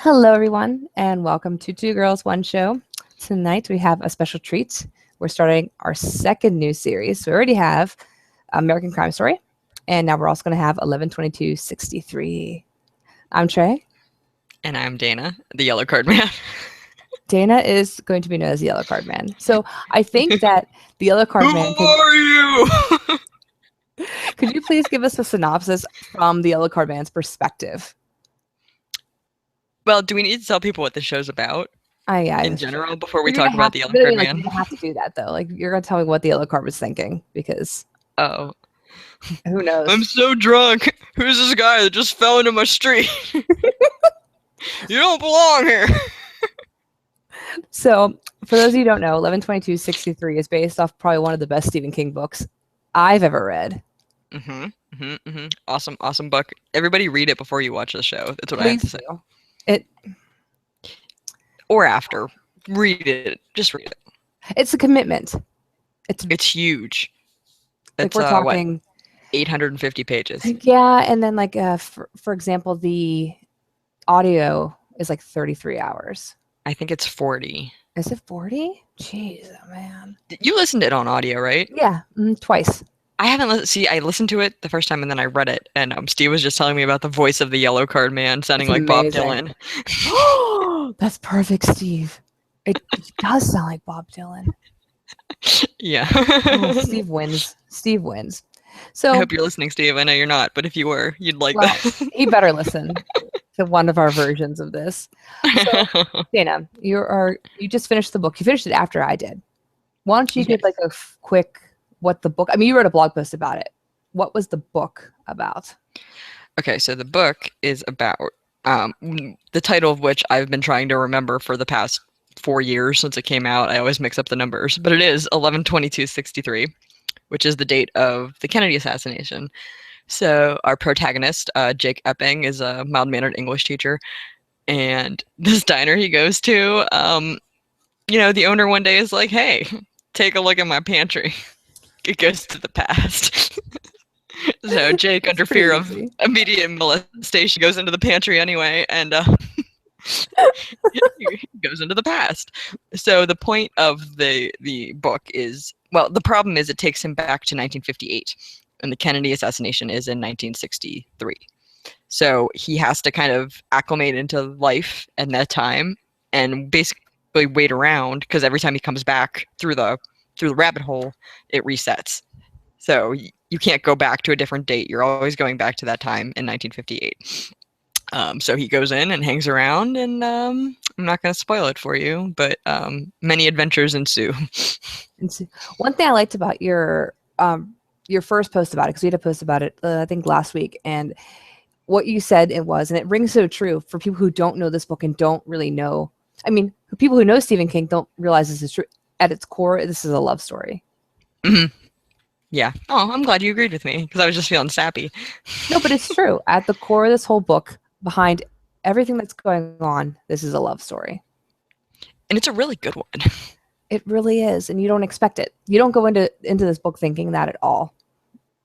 Hello, everyone, and welcome to Two Girls, One Show. Tonight we have a special treat. We're starting our second new series. We already have American Crime Story, and now we're also going to have 11/22/63. I'm Trey. And I'm Dana, the yellow card man. Dana is going to be known as the Yellow Card Man. So I think that the Yellow Card Who Man are you? could you please give us a synopsis from the Yellow Card Man's perspective? Well, do we need to tell people what the show's about in general before we talk about the yellow card man? You don't have to do that, though. Like, you're going to tell me what the Yellow Card was thinking, because Oh. who knows? I'm so drunk. Who's this guy that just fell into my street? You don't belong here. So, for those of you who don't know, 11/22/63 is based off probably one of the best Stephen King books I've ever read. Awesome book. Everybody read it before you watch the show. That's what I have to say. Or after. Read it. Just read it. It's a commitment. It's huge. It's we're talking 850 pages. Yeah, and then for example, the audio is like 33 hours. I think it's 40. Is it 40? Jeez, man. You listened to it on audio, right? Yeah, twice. I haven't listened. I listened to it the first time and then I read it. And Steve was just telling me about the voice of the yellow card man sounding like Bob Dylan. Oh, that's perfect, Steve. It does sound like Bob Dylan. Yeah. Steve wins. So I hope you're listening, Steve. I know you're not, but if you were, you'd like that. He better listen to one of our versions of this. So, Dana, you just finished the book. You finished it after I did. Why don't you give like a quick what the book? I mean, you wrote a blog post about it. What was the book about? Okay, so the book is about the title of which I've been trying to remember for the past 4 years since it came out. I always mix up the numbers, but it is 11/22/63, which is the date of the Kennedy assassination. So our protagonist, Jake Epping, is a mild-mannered English teacher, and this diner he goes to, the owner one day is like, "Hey, take a look at my pantry." It goes to the past. So Jake, under fear of immediate molestation, goes into the pantry anyway, and he goes into the past. So the point of the book is, well, the problem is it takes him back to 1958, and the Kennedy assassination is in 1963. So he has to kind of acclimate into life in that time, and basically wait around, because every time he comes back through the rabbit hole, it resets. So you can't go back to a different date. You're always going back to that time in 1958. So he goes in and hangs around, and I'm not going to spoil it for you, but many adventures ensue. One thing I liked about your first post about it, because we had a post about it, I think last week, and what you said and it rings so true for people who don't know this book and don't really know. I mean, people who know Stephen King don't realize this is true. At its core, this is a love story. Mm-hmm. Yeah. Oh, I'm glad you agreed with me, because I was just feeling sappy. No, but it's true. At the core of this whole book, behind everything that's going on, this is a love story. And it's a really good one. It really is, and you don't expect it. You don't go into this book thinking that at all.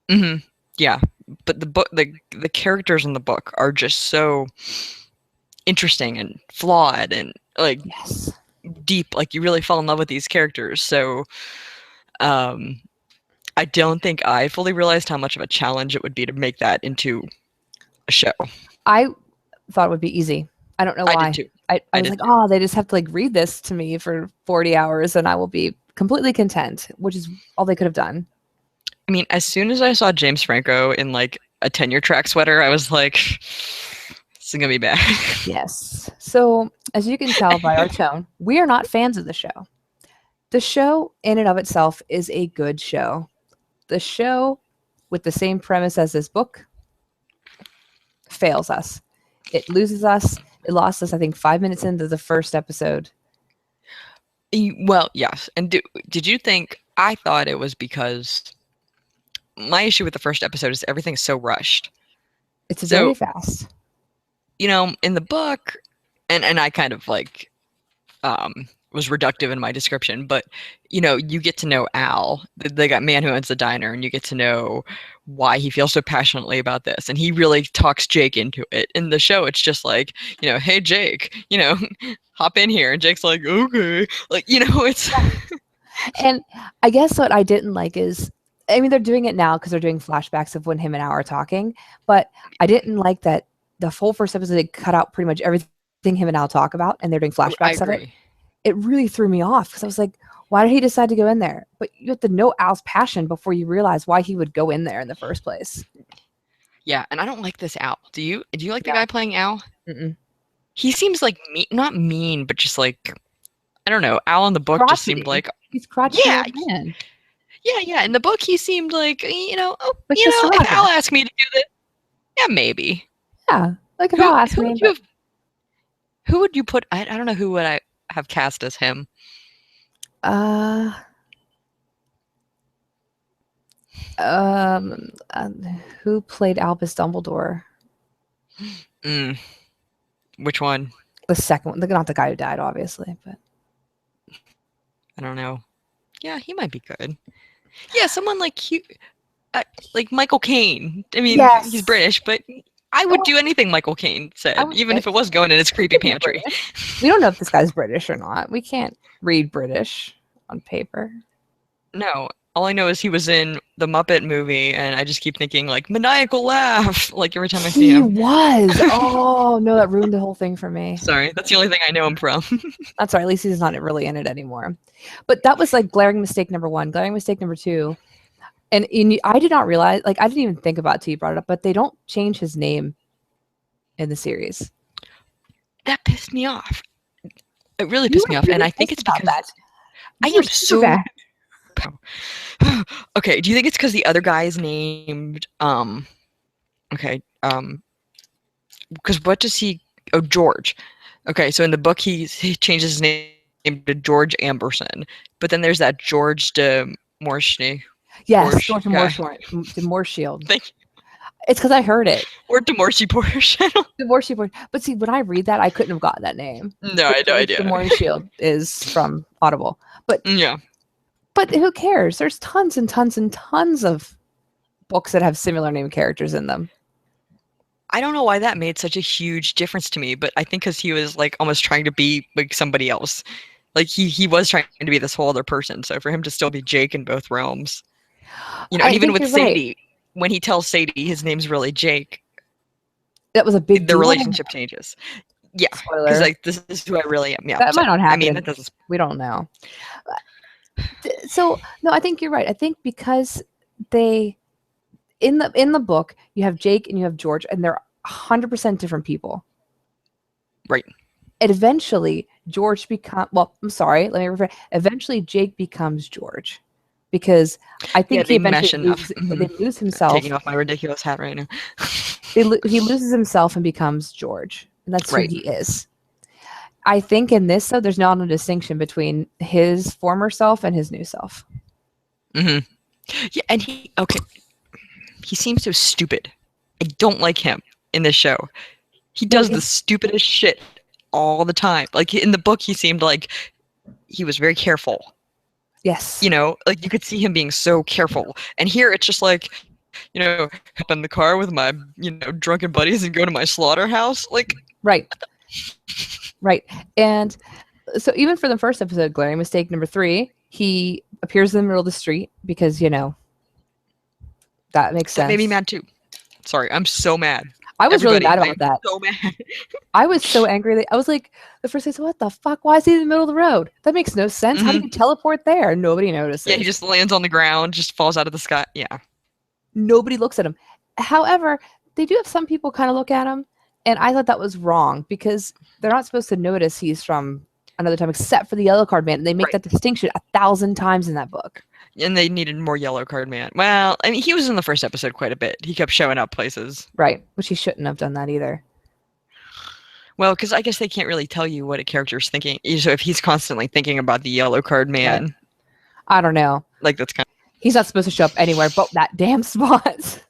Mm-hmm. Yeah, but the book, the characters in the book are just so interesting and flawed and yes, deep. Like, you really fall in love with these characters. So, I don't think I fully realized how much of a challenge it would be to make that into a show. I thought it would be easy. I don't know why. I did too. I was like, oh, they just have to read this to me for 40 hours and I will be completely content, which is all they could have done. I mean, as soon as I saw James Franco in a tenure track sweater, I was like, this is going to be bad. Yes. So as you can tell by our tone, we are not fans of the show. The show in and of itself is a good show. The show, with the same premise as this book, fails us. It loses us. It lost us, I think, 5 minutes into the first episode. Well, yes. And did you think, I thought it was because my issue with the first episode is everything is so rushed. It's very fast. In the book, and I kind of was reductive in my description, but you get to know Al, the man who owns the diner, and you get to know why he feels so passionately about this, and he really talks Jake into it. In the show, it's just like, hey Jake, hop in here, and Jake's like, okay, like, it's And I guess what I didn't like is, I mean, they're doing it now because they're doing flashbacks of when him and Al are talking, but I didn't like that the whole first episode they cut out pretty much everything him and Al talk about, and they're doing I flashbacks of it. agree. It really threw me off because I was like, why did he decide to go in there? But you have to know Al's passion before you realize why he would go in there in the first place. Yeah, and I don't like this Al. Do you like the No. guy playing Al? Mm-mm. He seems like not mean, but just like, I don't know. Al in the book just seemed Crotchety. like, He's crotchety yeah, old man. yeah. In the book, he seemed like, Like Mr. if Al Rogers. asked me to do this, yeah, maybe. Yeah. Like if Al asked Who me. would you have? Who would you put? I don't know who would I have cast as him. Who played Albus Dumbledore? Which one? The second one. Not the guy who died, obviously, but I don't know. Yeah, he might be good. Yeah, someone like Michael Caine. I mean, yes. he's British, but I would do anything Michael Caine said, even if it was going in his creepy pantry. We don't know if this guy's British or not. We can't read British on paper. No, all I know is he was in the Muppet movie, and I just keep thinking like maniacal laugh, like every time I see him. He was. Oh no, that ruined the whole thing for me. Sorry, that's the only thing I know him from. That's right. At least he's not really in it anymore. But that was like glaring mistake number one. Glaring mistake number two. And I did not realize, like, I didn't even think about it till you brought it up, but they don't change his name in the series. That pissed me off. It really pissed me off, and I think it's because that. I am so bad. Okay, do you think it's because the other guy is named because what does he? Oh, George. Okay, so in the book he changes his name to George Amberson, but then there's that George de Morshny. Yes, George de Morshield. Thank you. It's because I heard it. Or de Morshy Porsche. De Morshy Porsche. But see, when I read that, I couldn't have gotten that name. No, I had no idea. De Morshield is from Audible, but yeah. But who cares? There's tons and tons and tons of books that have similar name characters in them. I don't know why that made such a huge difference to me, but I think because he was like almost trying to be like somebody else. Like he was trying to be this whole other person. So for him to still be Jake in both realms, and even with Sadie, when he tells Sadie his name's really Jake, that was a big deal. Relationship changes. Yeah, because like this is who I really am. Yeah, that might not happen. I mean, that doesn't. We don't know. So no, I think you're right. I think because they in the book you have Jake and you have George, and they're 100% different people. Right. And eventually George eventually Jake becomes George, because I think he eventually loses himself. Taking off my ridiculous hat right now. He loses himself and becomes George, and that's who he is. I think in this, though, there's not a distinction between his former self and his new self. Mm-hmm. Yeah, and he seems so stupid. I don't like him in this show. He does the stupidest shit all the time. Like in the book, he seemed like he was very careful. Yes. Like you could see him being so careful. And here it's just like, hop in the car with my, drunken buddies and go to my slaughterhouse. Like, right. Right. And so even for the first episode, glaring mistake number 3, he appears in the middle of the street because, that makes sense. That made me mad too. Sorry, I'm so mad. I was really mad about that. So mad. I was so angry that I was like, the first day, what the fuck? Why is he in the middle of the road? That makes no sense. Mm-hmm. How do you teleport there? Nobody notices. Yeah, he just lands on the ground, just falls out of the sky. Yeah. Nobody looks at him. However, they do have some people kind of look at him, and I thought that was wrong because they're not supposed to notice he's from another time, except for the yellow card man. And they make that distinction 1,000 times in that book. And they needed more yellow card man. Well, I mean, he was in the first episode quite a bit. He kept showing up places. Right, which he shouldn't have done that either. Well, because I guess they can't really tell you what a character's thinking. So if he's constantly thinking about the yellow card man. Right. I don't know. Like that's kind of... He's not supposed to show up anywhere but that damn spot.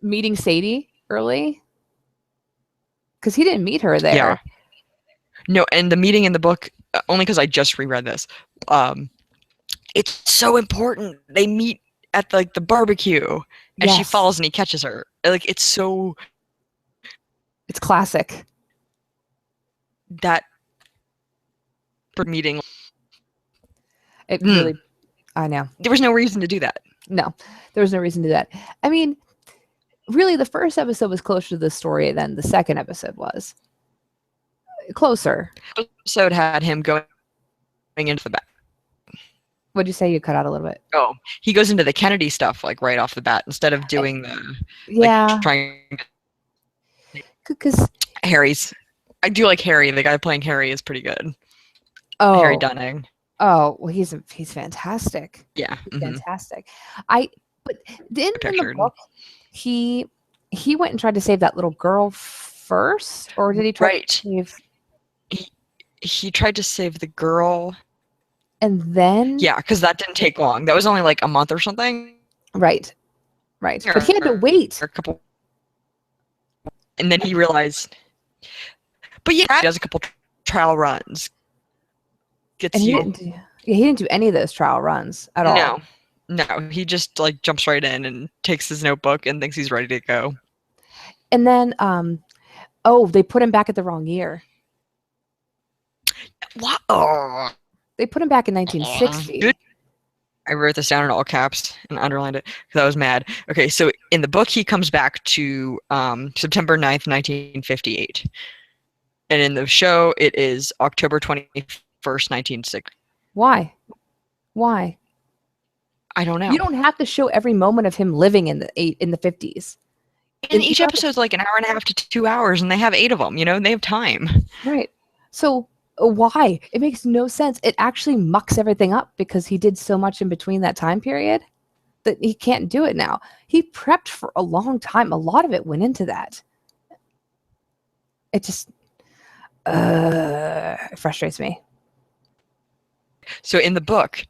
Meeting Sadie early. Because he didn't meet her there. Yeah. No, and the meeting in the book, only because I just reread this. It's so important. They meet at like the barbecue, and she Yes. falls and he catches her. Like it's classic. that meeting. It really, I know. There was no reason to do that. No, there was no reason to do that. I mean, really, the first episode was closer to the story than the second episode was. Closer. The episode had him going into the bat. What'd you say? You cut out a little bit. Oh, he goes into the Kennedy stuff like right off the bat instead of doing the trying. Because Harry's, I do like Harry. The guy playing Harry is pretty good. Oh, Harry Dunning. Oh, well, he's fantastic. Yeah, He's fantastic. But in the book, he went and tried to save that little girl first, or did he try to save? He tried to save the girl, and then because that didn't take long. That was only like a month or something. Right. But he had to wait a couple, and then he realized. But he does a couple trial runs. He didn't do any of those trial runs at all. No, he just like jumps right in and takes his notebook and thinks he's ready to go. And then, they put him back at the wrong year. What? Oh. They put him back in 1960. I wrote this down in all caps and underlined it because I was mad. Okay, so in the book, he comes back to September 9th, 1958. And in the show, it is October 21st, 1960. Why? I don't know. You don't have to show every moment of him living in the 50s. And each episode's like an hour and a half to 2 hours, and they have 8 of them. They have time. Right. So why? It makes no sense. It actually mucks everything up because he did so much in between that time period that he can't do it now. He prepped for a long time. A lot of it went into that. It just it frustrates me. So in the book,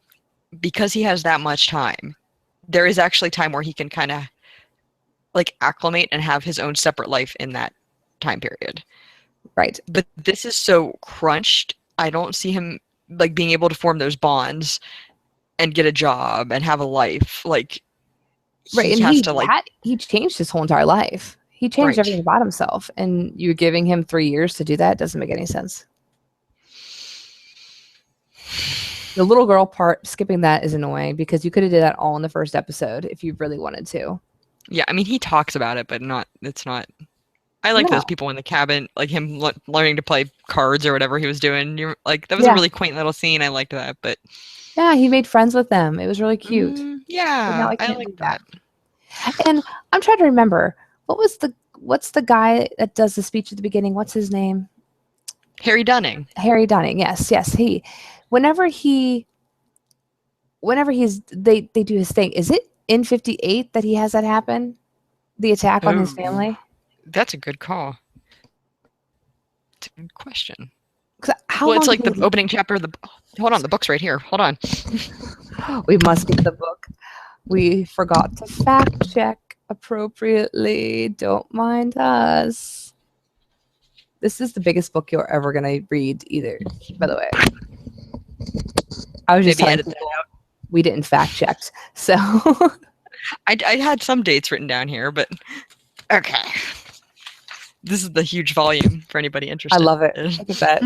because he has that much time, there is actually time where he can kind of like acclimate and have his own separate life in that time period. Right. But this is so crunched. I don't see him like being able to form those bonds and get a job and have a life. Like, he has to he changed his whole entire life. He changed everything about himself, and you're giving him 3 years to do that. It doesn't make any sense. The little girl part, skipping that is annoying because you could have did that all in the first episode if you really wanted to. Yeah, I mean, he talks about it, but it's not. I like those people in the cabin, like him learning to play cards or whatever he was doing. You're like, that was a really quaint little scene. I liked that, but yeah, he made friends with them. It was really cute. Yeah, I like that. And I'm trying to remember what's the guy that does the speech at the beginning? What's his name? Harry Dunning. Harry Dunning. Yes. He. Whenever they do his thing. Is it in 58 that he has that happen? The attack on his family? That's a good call. It's a good question. It's like the opening chapter. Hold on, the book's right here. Hold on. We must get the book. We forgot to fact check appropriately. Don't mind us. This is the biggest book you're ever going to read either, by the way. I was just telling people we didn't fact check. So I had some dates written down here, but okay. This is the huge volume for anybody interested. I love it. Look at that.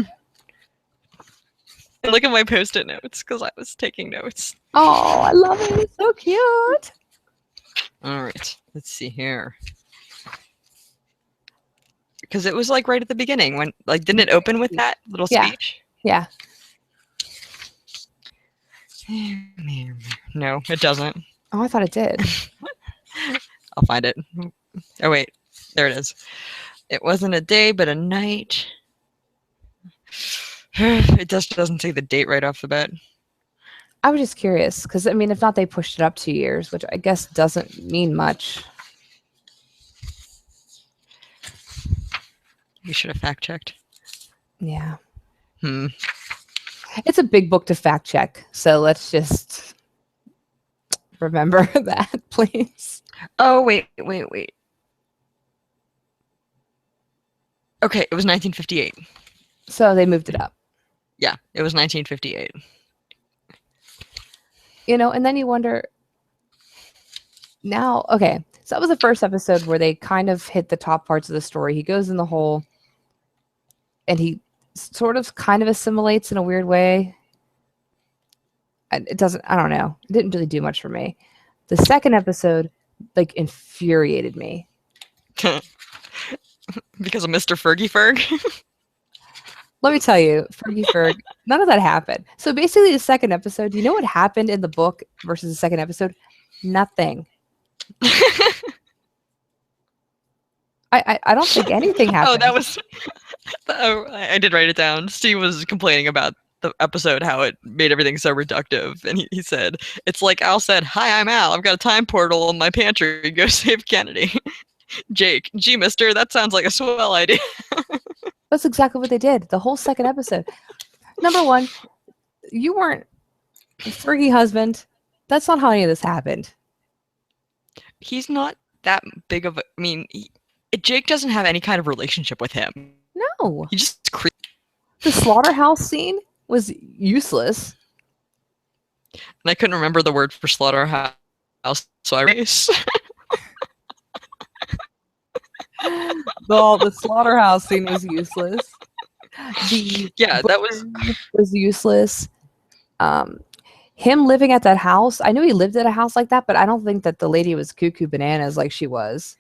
And look at my Post-it notes because I was taking notes. Oh, I love it. It's so cute. All right. Let's see here. Because it was like right at the beginning when, like, didn't it open with that little speech? Yeah. No, it doesn't. Oh, I thought it did. I'll find it. Oh, wait. There it is. It wasn't a day, but a night. It just doesn't say the date right off the bat. I was just curious because, I mean, if not, they pushed it up 2 years, which I guess doesn't mean much. You should have fact checked. Yeah. It's a big book to fact check, so let's just remember that, please. Oh, wait. Okay, it was 1958. So they moved it up. Yeah, it was 1958. And then you wonder, now, okay, so that was the first episode where they kind of hit the top parts of the story. He goes in the hole and he sort of kind of assimilates in a weird way. And it doesn't, I don't know. It didn't really do much for me. The second episode, like, infuriated me. Because of Mr. Fergie Ferg? Let me tell you, Fergie Ferg, none of that happened. So basically, the second episode, do you know what happened in the book versus the second episode? Nothing. I don't think anything happened. Oh, that was. Oh, I did write it down. Steve was complaining about the episode, how it made everything so reductive. And he said, it's like Al said, "Hi, I'm Al. I've got a time portal in my pantry. Go save Kennedy." Jake, gee, mister, that sounds like a swell idea. That's exactly what they did. The whole second episode. Number one, you weren't Fergie husband. That's not how any of this happened. He's not that big of a. I mean, Jake doesn't have any kind of relationship with him. No. He just creeps. The slaughterhouse scene was useless. And I couldn't remember the word for slaughterhouse, so I race. The slaughterhouse scene was useless. That was useless. Him living at that house, I knew he lived at a house like that, but I don't think that the lady was cuckoo bananas like she was.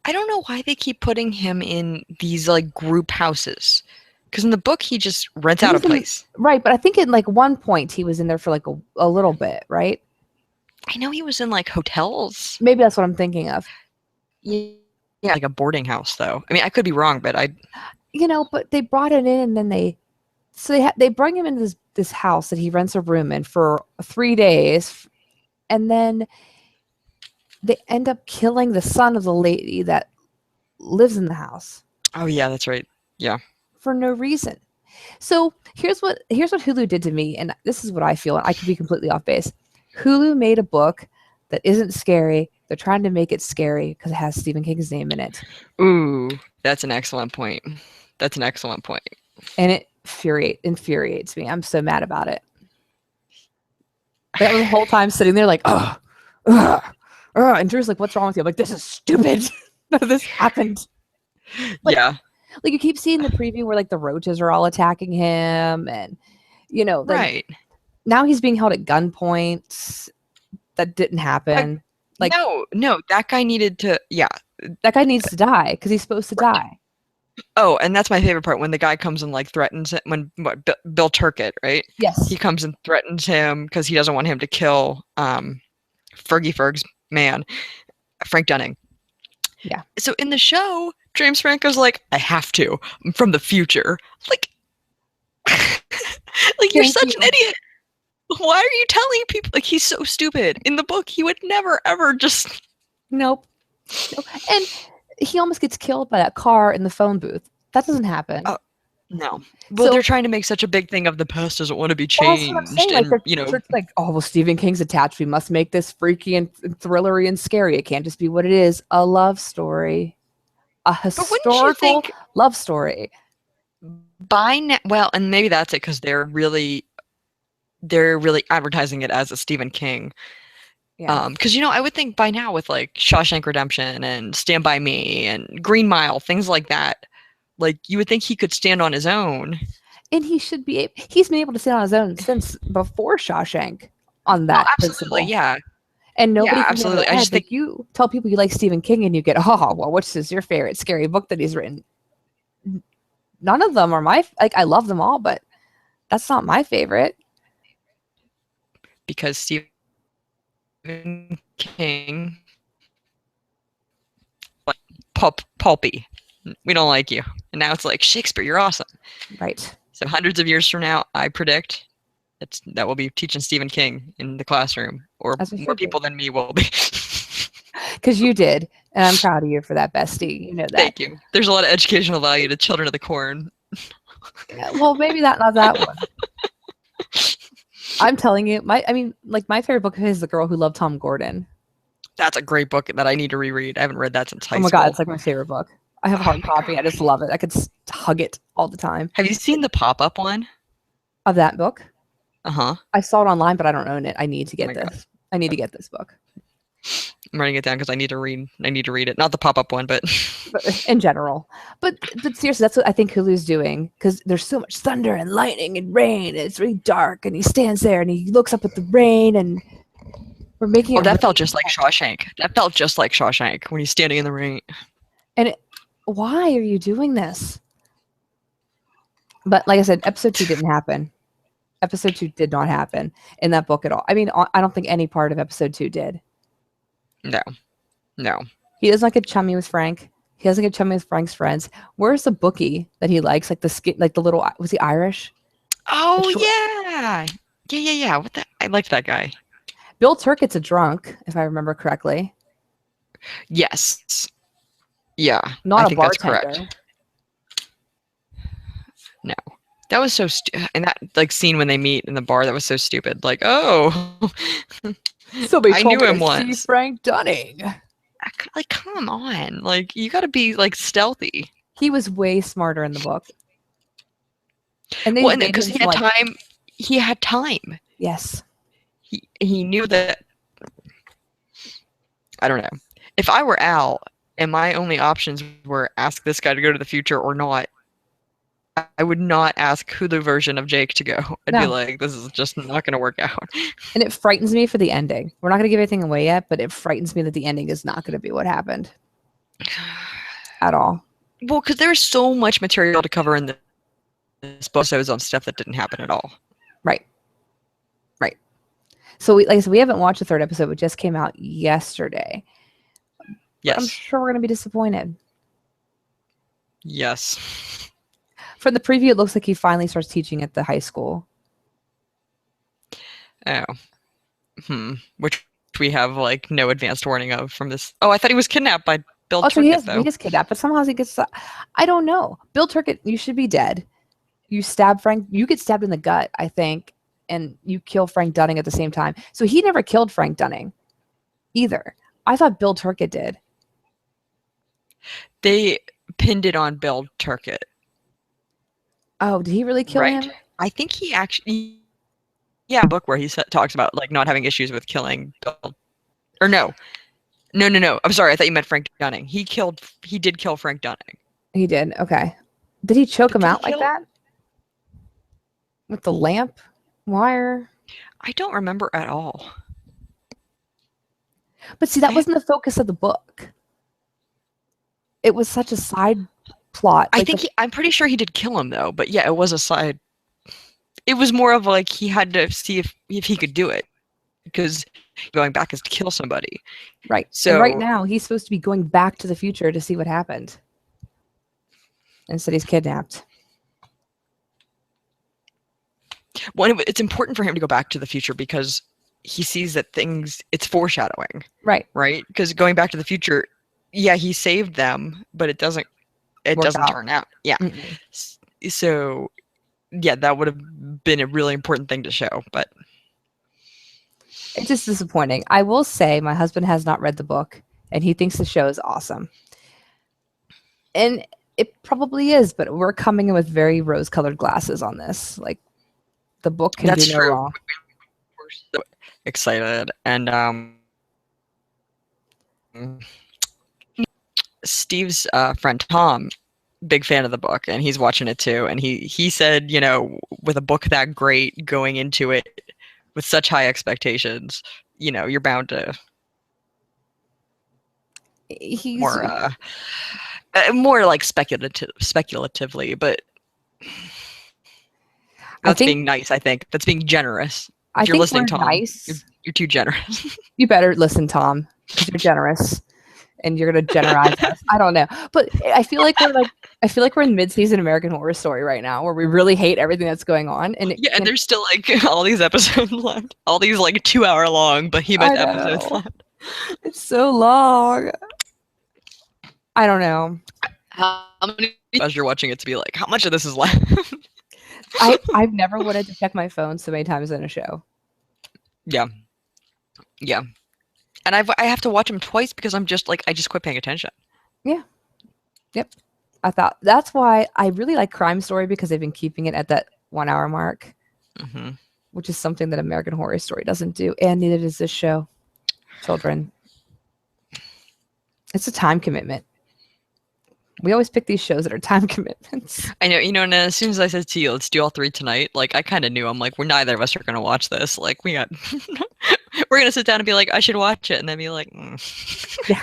I don't know why they keep putting him in these like group houses. Because in the book, he just rents out a place. Right, but I think at like one point he was in there for like a little bit, right? I know he was in like hotels. Maybe that's what I'm thinking of. Yeah, like a boarding house, though. I mean, I could be wrong, but but they brought it in, and then they bring him into this house that he rents a room in for 3 days, and then they end up killing the son of the lady that lives in the house. Oh yeah, that's right. Yeah. For no reason. So here's what Hulu did to me, and this is what I feel, and I could be completely off base. Hulu made a book that isn't scary. They're trying to make it scary because it has Stephen King's name in it. Ooh, that's an excellent point. That's an excellent point. And it infuriates me. I'm so mad about it. That was the whole time sitting there like, and Drew's like, "What's wrong with you?" I'm like, "This is stupid. None of this happened." Like, yeah. Like, you keep seeing the preview where like the roaches are all attacking him, and right now he's being held at gunpoint. That didn't happen. No, that guy needed to. Yeah, that guy needs to die because he's supposed to die. Oh, and that's my favorite part when the guy comes and like threatens it. Bill Turkett, right? Yes, he comes and threatens him because he doesn't want him to kill Fergie Ferg's man, Frank Dunning. Yeah. So in the show, James Franco's like, "I have to. I'm from the future." Like, you're such an idiot. Why are you telling people? Like, he's so stupid. In the book, he would never, ever just... Nope. And he almost gets killed by that car in the phone booth. That doesn't happen. Oh, no. Well, they're trying to make such a big thing of the past doesn't want to be changed. Well, saying, like, oh, well, Stephen King's attached. We must make this freaky and thrillery and scary. It can't just be what it is. A love story. A historical love story. By now, well, and maybe that's it because they're really advertising it as a Stephen King. Yeah. Because I would think by now with like Shawshank Redemption and Stand By Me and Green Mile, things like that, like you would think he could stand on his own. And he should be. He's been able to stand on his own since before Shawshank. On that, absolutely, yeah. And nobody, absolutely. I just think you tell people you like Stephen King, and you get, oh, well, which is your favorite scary book that he's written? None of them are I love them all, but that's not my favorite. Because Stephen King, pulpy. We don't like you. And now it's like, Shakespeare, you're awesome. Right. So hundreds of years from now, I predict that we'll be teaching Stephen King in the classroom, or more people than me will be. Because you did, and I'm proud of you for that, bestie. You know that. Thank you. There's a lot of educational value to Children of the Corn. Yeah, well, maybe not that one. I'm telling you, my favorite book is The Girl Who Loved Tom Gordon. That's a great book that I need to reread. I haven't read that since high school. Oh my God, it's like my favorite book. I have a hard copy. I just love it. I could hug it all the time. Have you seen the pop-up one? Of that book? Uh-huh. I saw it online, but I don't own it. I need to get this. God. I need to get this book. I'm writing it down because I need to read it. Not the pop-up one, but in general. But seriously, that's what I think Hulu's doing, because there's so much thunder and lightning and rain. And it's really dark, and he stands there and he looks up at the rain, and we're making it. That felt just like Shawshank. That felt just like Shawshank when he's standing in the rain. And why are you doing this? But like I said, episode 2 didn't happen. Episode 2 did not happen in that book at all. I mean, I don't think any part of episode 2 did. No. He does not get chummy with Frank. He doesn't get chummy with Frank's friends. Where's the bookie that he likes? Like the little, was he Irish? Oh yeah. What the? I liked that guy. Bill Turcott's a drunk, if I remember correctly. Yes. Yeah. Not a bartender. That's correct. No. That was so and that like scene when they meet in the bar, that was so stupid. Like, oh, somebody I told knew me him to once. see Frank Dunning. Like, come on, like you got to be like stealthy. He was way smarter in the book, and they because he had time. He had time. Yes, he knew that. I don't know. If I were Al, and my only options were ask this guy to go to the future or not, I would not ask Hulu version of Jake to go. I'd be like, this is just not going to work out. And it frightens me for the ending. We're not going to give anything away yet, but it frightens me that the ending is not going to be what happened at all. Well, because there's so much material to cover in this book, so on stuff that didn't happen at all. Right. So like I said, we haven't watched the 3rd episode. It just came out yesterday. Yes. I'm sure we're going to be disappointed. Yes. From the preview, it looks like he finally starts teaching at the high school. Oh. Which we have like no advanced warning of from this. Oh, I thought he was kidnapped by Bill Turcott, though. He is kidnapped, but somehow he gets... I don't know. Bill Turcott, you should be dead. You stab Frank... You get stabbed in the gut, I think, and you kill Frank Dunning at the same time. So he never killed Frank Dunning either. I thought Bill Turcott did. They pinned it on Bill Turcott. Oh, did he really kill him? I think he actually... Yeah, a book where he talks about like not having issues with killing Bill. Or no. I'm sorry. I thought you meant Frank Dunning. He did kill Frank Dunning. He did. Okay. Did he choke him out like that? With the lamp wire? I don't remember at all. But see, that wasn't the focus of the book. It was such a side plot. I'm pretty sure he did kill him though. But yeah, it was a side. It was more of like he had to see if he could do it, because going back is to kill somebody. Right. So and right now he's supposed to be going back to the future to see what happened. Instead, he's kidnapped. Well, it's important for him to go back to the future because he sees that it's foreshadowing. Right. Right. Because going back to the future, yeah, he saved them, but it doesn't turn out. Yeah. Mm-hmm. So. Yeah, that would have been a really important thing to show, but it's just disappointing. I will say my husband has not read the book, and he thinks the show is awesome. And it probably is, but we're coming in with very rose-colored glasses on this. Like, the book can do no wrong. We're so excited. And Steve's friend Tom, big fan of the book, and he's watching it too, and he said, with a book that great, going into it with such high expectations, you're bound to more like speculatively, but that's being nice. I think that's being generous. If you're listening, Tom, nice. You're too generous. You better listen, Tom, because you're generous. And you're gonna generalize us. I don't know, but I feel like we're in mid-season American Horror Story right now, where we really hate everything that's going on. And and there's still like all these episodes left, all these like 2-hour long behemoth episodes left. It's so long. I don't know. How many as you're watching it to be like, how much of this is left? I've never wanted to check my phone so many times in a show. Yeah. And I have to watch them twice because I just quit paying attention. Yeah. Yep. I thought that's why I really like Crime Story, because they've been keeping it at that 1 hour mark, which is something that American Horror Story doesn't do. And neither does this show. Children. It's a time commitment. We always pick these shows that are time commitments. I know, and as soon as I said to you, let's do all 3 tonight, like, I kind of knew. I'm like, we're neither of us are going to watch this. Like, we're going to sit down and be like, I should watch it. And then be like, Yeah.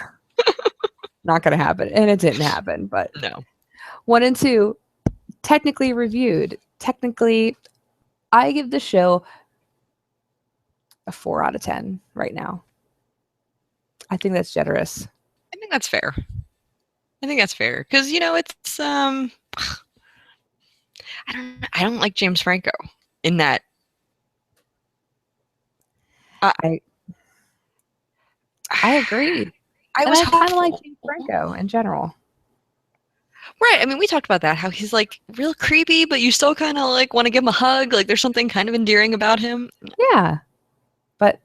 Not going to happen. And it didn't happen, but. No. 1 and 2, technically reviewed. Technically, I give the show a 4 out of 10 right now. I think that's generous. I think that's fair. Because it's I don't like James Franco in that. I agree. I kind of like James Franco in general. Right. I mean, we talked about that, how he's like real creepy, but you still kind of like want to give him a hug. Like there's something kind of endearing about him. Yeah. But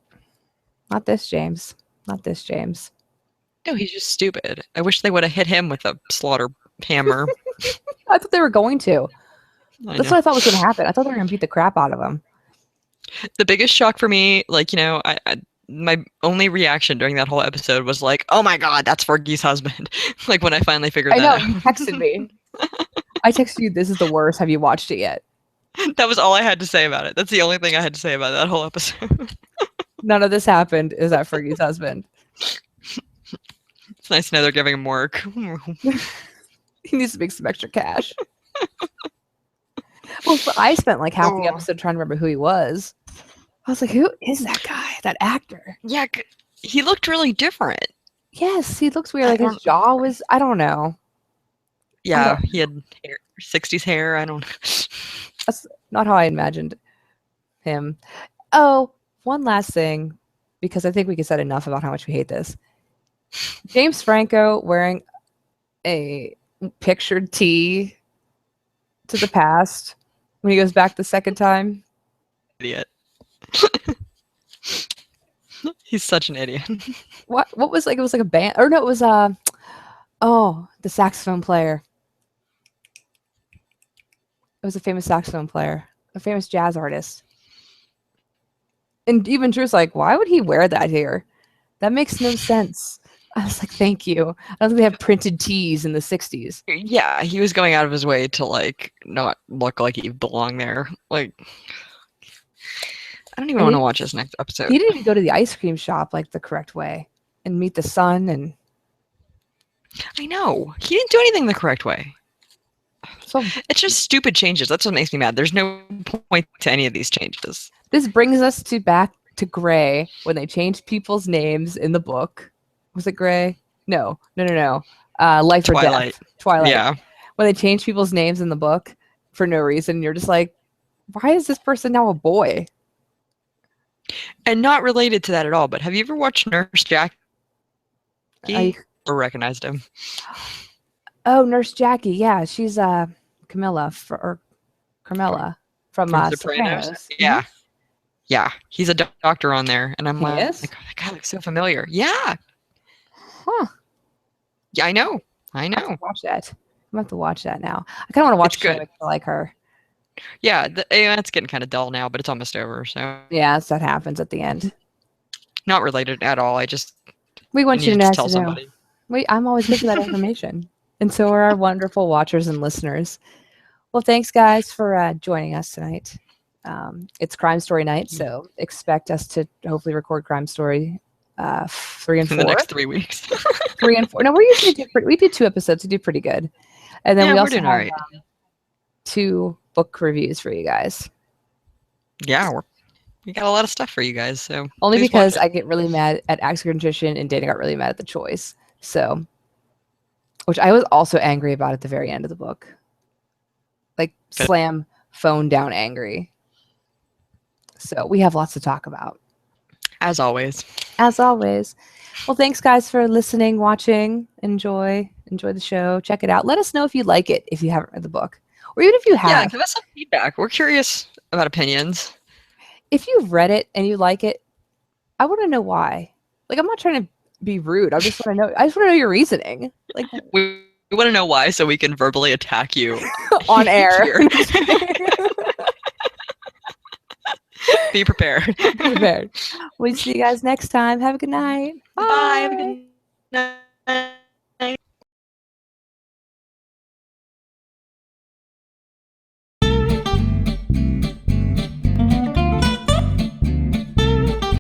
not this James. Not this James. No, he's just stupid. I wish they would have hit him with a slaughter hammer. I thought they were going to. That's what I thought was going to happen. I thought they were going to beat the crap out of him. The biggest shock for me, like, my only reaction during that whole episode was like, oh my God, that's Fergie's husband. Like when I finally figured that out. I know, you texted me. I texted you, this is the worst. Have you watched it yet? That was all I had to say about it. That's the only thing I had to say about that whole episode. None of this happened. Is that Fergie's husband? It's nice to know they're giving him work. He needs to make some extra cash. Well, I spent like half the episode trying to remember who he was. I was like, who is that guy? That actor? Yeah, he looked really different. Yes, he looks weird. Like his jaw was, I don't know. Yeah, he had 60s hair. I don't know. That's not how I imagined him. Oh, one last thing, because I think we can said enough about how much we hate this. James Franco wearing a pictured tee to the past when he goes back the second time. Idiot. He's such an idiot. What was like? It was like a band, or no? It was the saxophone player. It was a famous saxophone player, a famous jazz artist. And even Drew's like, why would he wear that here? That makes no sense. I was like, thank you. I don't think they have printed tees in the 60s. Yeah, he was going out of his way to like not look like he belonged there. Like, I don't even want to watch this next episode. He didn't even go to the ice cream shop like the correct way and meet the son. And I know. He didn't do anything the correct way. So it's just stupid changes. That's what makes me mad. There's no point to any of these changes. This brings us back to Gray when they changed people's names in the book. Was it Gray? No. Life or Death. Twilight. Yeah. When they changed people's names in the book for no reason, you're just like, why is this person now a boy? And not related to that at all, but have you ever watched Nurse Jackie? Or recognized him? Oh, Nurse Jackie. Yeah, she's Carmela from Sopranos. Yeah. Mm-hmm. Yeah, he's a doctor on there, and I'm like, that guy looks so familiar. Yeah. Huh. Yeah, I know. I have to watch that. I'm gonna have to watch that now. I kind of want to watch it. I like her. Yeah, it's getting kind of dull now, but it's almost over. So yeah, that happens at the end. Not related at all. We want you to tell somebody. I'm always looking for that information, and so are our wonderful watchers and listeners. Well, thanks guys for joining us tonight. It's Crime Story night, so expect us to hopefully record Crime Story 3 and 4 in the next 3 weeks. 3 and 4. No, we usually we do 2 episodes. We do pretty good, and then we also have right. 2 book reviews for you guys. Yeah, we got a lot of stuff for you guys. So only because I get really mad at Axe Contrition and Dana got really mad at The Choice. So, which I was also angry about at the very end of the book, like slam phone down angry. So we have lots to talk about. As always. Well, thanks guys for listening, watching. Enjoy the show. Check it out. Let us know if you like it, if you haven't read the book. Or even if you have. Yeah, give us some feedback. We're curious about opinions. If you've read it and you like it, I want to know why. Like, I'm not trying to be rude. I just want to know your reasoning. Like, we want to know why so we can verbally attack you on air. Be prepared. We'll see you guys next time. Have a good night. Bye. Have a good night.